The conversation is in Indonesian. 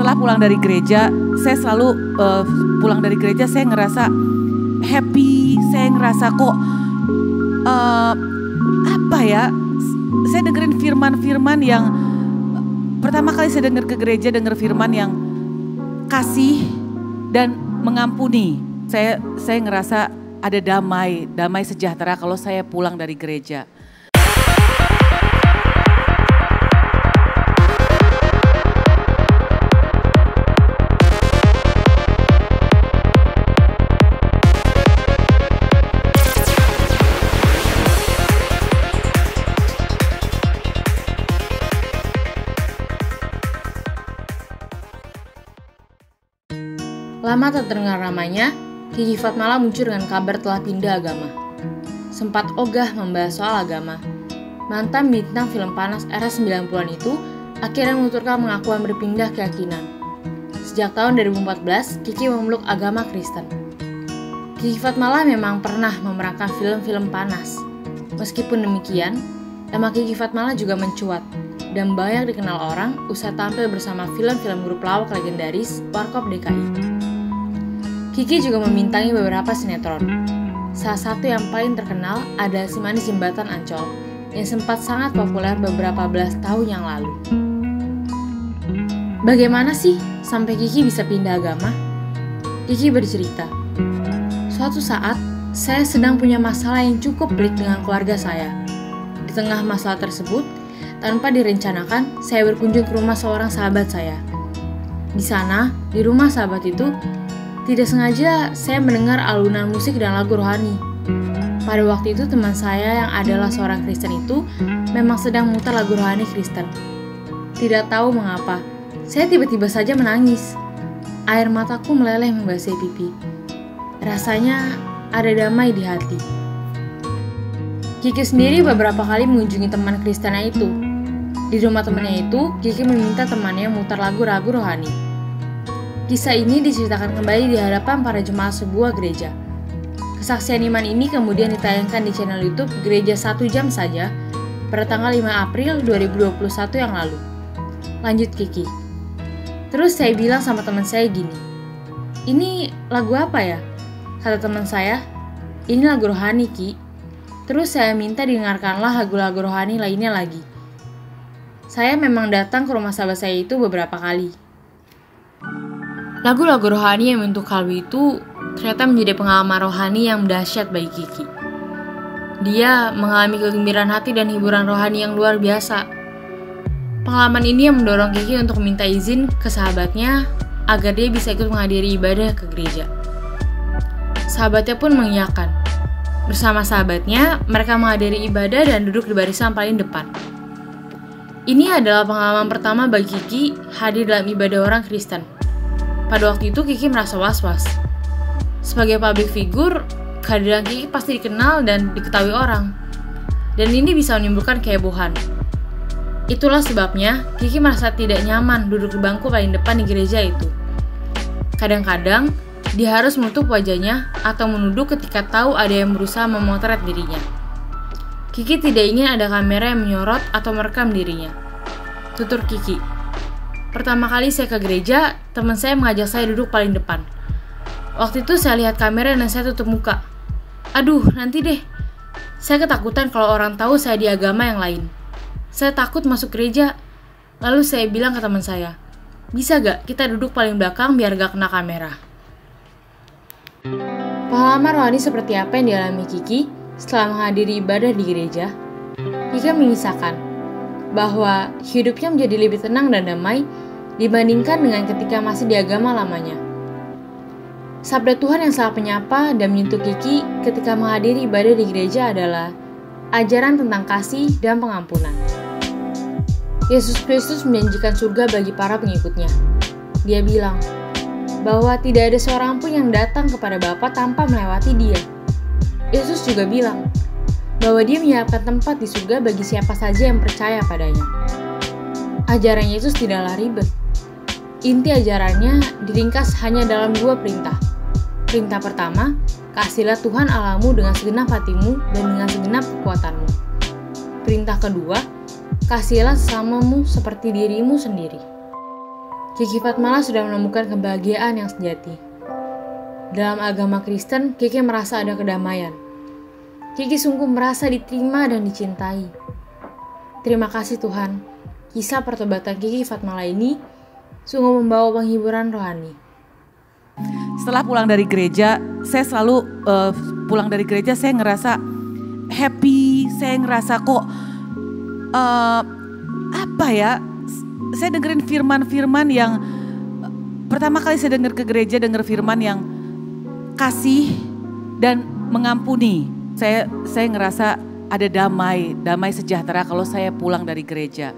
setelah pulang dari gereja, saya selalu pulang dari gereja saya ngerasa happy, saya ngerasa kok apa ya? Saya dengerin firman-firman yang pertama kali saya dengar ke gereja, dengar firman yang kasih dan mengampuni. Saya ngerasa ada damai sejahtera kalau saya pulang dari gereja. Lama tak terdengar namanya, Kiki Fatmala muncul dengan kabar telah pindah agama. Sempat ogah membahas soal agama. Mantan bintang film panas era 90-an itu akhirnya menuturkan pengakuan berpindah keyakinan. Sejak tahun 2014, Kiki memeluk agama Kristen. Kiki Fatmala memang pernah memerankan film-film panas. Meskipun demikian, nama Kiki Fatmala juga mencuat dan banyak dikenal orang usai tampil bersama film-film grup lawak legendaris Warkop DKI. Kiki juga membintangi beberapa sinetron. Salah satu yang paling terkenal adalah Si Manis Jembatan Ancol yang sempat sangat populer beberapa belas tahun yang lalu. Bagaimana sih sampai Kiki bisa pindah agama? Kiki bercerita, suatu saat saya sedang punya masalah yang cukup pelik dengan keluarga saya. Di tengah masalah tersebut, tanpa direncanakan, saya berkunjung ke rumah seorang sahabat saya. Di sana, di rumah sahabat itu, tidak sengaja saya mendengar alunan musik dan lagu rohani. Pada waktu itu teman saya yang adalah seorang Kristen itu memang sedang memutar lagu rohani Kristen. Tidak tahu mengapa, saya tiba-tiba saja menangis. Air mataku meleleh membasahi pipi. Rasanya ada damai di hati. Kiki sendiri beberapa kali mengunjungi teman Kristennya itu. Di rumah temannya itu, Kiki meminta temannya memutar lagu-lagu rohani. Kisah ini diceritakan kembali di hadapan para jemaat sebuah gereja. Kesaksian iman ini kemudian ditayangkan di channel YouTube Gereja 1 Jam Saja pada tanggal 5 April 2021 yang lalu. Lanjut Kiki. Terus saya bilang sama teman saya gini, "Ini lagu apa ya?" Kata teman saya, "Ini lagu rohani Ki." Terus saya minta didengarkanlah lagu-lagu rohani lainnya lagi. Saya memang datang ke rumah sahabat saya itu beberapa kali. Lagu-lagu rohani yang membentuk kalbu itu ternyata menjadi pengalaman rohani yang dahsyat bagi Kiki. Dia mengalami kegembiraan hati dan hiburan rohani yang luar biasa. Pengalaman ini yang mendorong Kiki untuk meminta izin ke sahabatnya agar dia bisa ikut menghadiri ibadah ke gereja. Sahabatnya pun mengiyakan. Bersama sahabatnya, mereka menghadiri ibadah dan duduk di barisan paling depan. Ini adalah pengalaman pertama bagi Kiki hadir dalam ibadah orang Kristen. Pada waktu itu Kiki merasa was-was. Sebagai public figure, kehadiran Kiki pasti dikenal dan diketahui orang. Dan ini bisa menimbulkan kehebohan. Itulah sebabnya Kiki merasa tidak nyaman duduk di bangku paling depan di gereja itu. Kadang-kadang, dia harus menutup wajahnya atau menunduk ketika tahu ada yang berusaha memotret dirinya. Kiki tidak ingin ada kamera yang menyorot atau merekam dirinya. Tutur Kiki. Pertama kali saya ke gereja, teman saya mengajak saya duduk paling depan. Waktu itu saya lihat kamera dan saya tutup muka. Aduh, nanti deh. Saya ketakutan kalau orang tahu saya di agama yang lain. Saya takut masuk gereja. Lalu saya bilang ke teman saya, "Bisa gak kita duduk paling belakang biar gak kena kamera?" Pengalaman rohani seperti apa yang dialami Kiki setelah menghadiri ibadah di gereja? Kiki mengisahkan bahwa hidupnya menjadi lebih tenang dan damai dibandingkan dengan ketika masih di agama lamanya. Sabda Tuhan yang sangat menyapa dan menyentuh Kiki ketika menghadiri ibadah di gereja adalah ajaran tentang kasih dan pengampunan. Yesus Kristus menjanjikan surga bagi para pengikutnya. Dia bilang bahwa tidak ada seorang pun yang datang kepada Bapa tanpa melewati Dia. Yesus juga bilang bahwa Dia menyiapkan tempat di surga bagi siapa saja yang percaya padanya. Ajaran Yesus tidaklah ribet. Inti ajarannya diringkas hanya dalam 2 perintah. Perintah pertama, kasihilah Tuhan Allahmu dengan segenap hatimu dan dengan segenap kekuatanmu. Perintah kedua, kasihilah sesamamu seperti dirimu sendiri. Kiki Fatmala sudah menemukan kebahagiaan yang sejati. Dalam agama Kristen, Kiki merasa ada kedamaian. Kiki sungguh merasa diterima dan dicintai. Terima kasih Tuhan, kisah pertobatan Kiki Fatmala ini sungguh membawa penghiburan rohani. Setelah pulang dari gereja, saya selalu pulang dari gereja saya ngerasa happy, saya ngerasa kok apa ya, saya dengerin firman-firman yang pertama kali saya dengar ke gereja, dengar firman yang kasih dan mengampuni. Saya ngerasa ada damai sejahtera kalau saya pulang dari gereja.